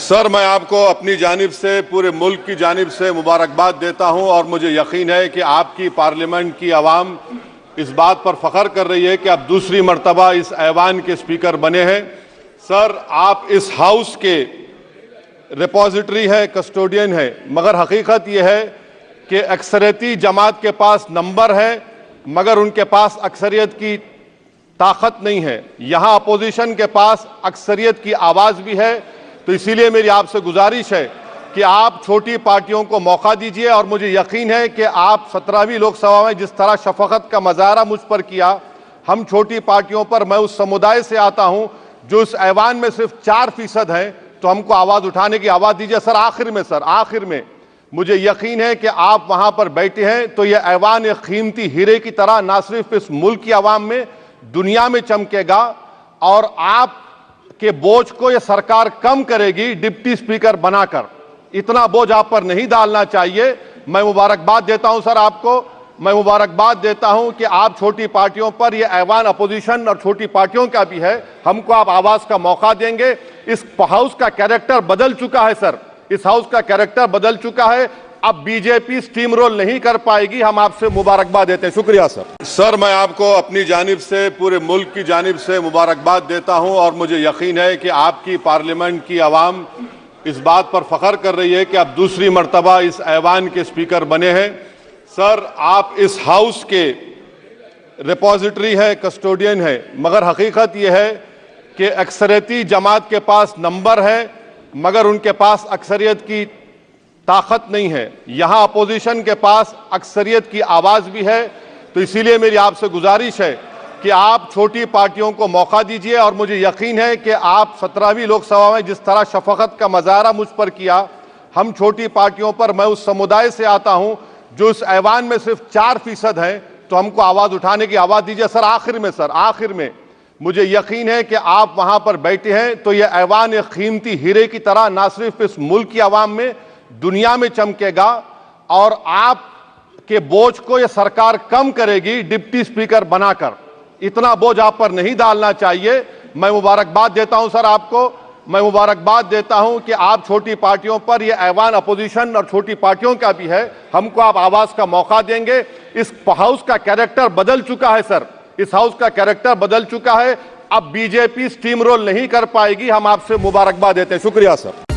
Sir, मैं आपको अपनी जानिब से, पूरे मुल्क की जानिब से मुबारकबाद देता हूं और मुझे यकीन है कि आपकी पार्लियामेंट की आवाम इस बात पर फख्र कर रही है कि आप दूसरी मर्तबा इस ऐवान के स्पीकर बने हैं। सर, आप इस हाउस के रिपोजिटरी है, कस्टोडियन है, मगर हकीकत यह है कि अक्सरियती जमात के पास नंबर है मगर उनके पास अक्सरियत की ताकत नहीं है। यहाँ अपोजिशन के पास अक्सरियत की आवाज़ भी है, तो इसीलिए मेरी आपसे गुजारिश है कि आप छोटी पार्टियों को मौका दीजिए। और मुझे यकीन है कि आप 17वीं लोकसभा में जिस तरह शफकत का मुजाहरा मुझ पर किया, हम छोटी पार्टियों पर, मैं उस समुदाय से आता हूं जो इस ऐवान में सिर्फ 4% है, तो हमको आवाज़ उठाने की आवाज़ दीजिए। सर, आखिर में मुझे यकीन है कि आप वहां पर बैठे हैं तो यह ऐवान एक कीमती हीरे की तरह ना सिर्फ इस मुल्क की आवाम में, दुनिया में चमकेगा और आप के बोझ को यह सरकार कम करेगी डिप्टी स्पीकर बनाकर। इतना बोझ आप पर नहीं डालना चाहिए। मैं मुबारकबाद देता हूं सर आपको, मैं मुबारकबाद देता हूं कि आप छोटी पार्टियों पर, यह ऐवान अपोजिशन और छोटी पार्टियों का भी है, हमको आप आवाज का मौका देंगे। इस हाउस का कैरेक्टर बदल चुका है सर, इस हाउस का कैरेक्टर बदल चुका है। अब बीजेपी स्टीम रोल नहीं कर पाएगी। हम आपसे मुबारकबाद देते हैं। शुक्रिया सर। सर, मैं आपको अपनी जानिब से, पूरे मुल्क की जानिब से मुबारकबाद देता हूं और मुझे यकीन है कि आपकी पार्लियामेंट की आवाम इस बात पर फख्र कर रही है कि आप दूसरी मर्तबा इस ऐवान के स्पीकर बने हैं। सर, आप इस हाउस के रिपोजिटरी है, कस्टोडियन है, मगर हकीकत यह है कि अक्सरियती जमात के पास नंबर है मगर उनके पास अक्सरियत की ताकत नहीं है। यहाँ अपोजिशन के पास अक्सरियत की आवाज़ भी है, तो इसीलिए मेरी आपसे गुजारिश है कि आप छोटी पार्टियों को मौका दीजिए। और मुझे यकीन है कि आप 17वीं लोकसभा में जिस तरह शफकत का मुजाहरा मुझ पर किया, हम छोटी पार्टियों पर, मैं उस समुदाय से आता हूं जो इस ऐवान में सिर्फ 4% है, तो हमको आवाज़ उठाने की आवाज़ दीजिए। सर, आखिर में मुझे यकीन है कि आप वहां पर बैठे हैं तो यह ऐवान एक कीमती हीरे की तरह ना सिर्फ इस मुल्क की आवाम में, दुनिया में चमकेगा और आप के बोझ को यह सरकार कम करेगी डिप्टी स्पीकर बनाकर। इतना बोझ आप पर नहीं डालना चाहिए। मैं मुबारकबाद देता हूं सर आपको, मैं मुबारकबाद देता हूं कि आप छोटी पार्टियों पर, यह ऐवान अपोजिशन और छोटी पार्टियों का भी है, हमको आप आवाज का मौका देंगे। इस हाउस का कैरेक्टर बदल चुका है सर, इस हाउस का कैरेक्टर बदल चुका है। अब बीजेपी स्टीम रोल नहीं कर पाएगी। हम आपसे मुबारकबाद देते हैं। शुक्रिया सर।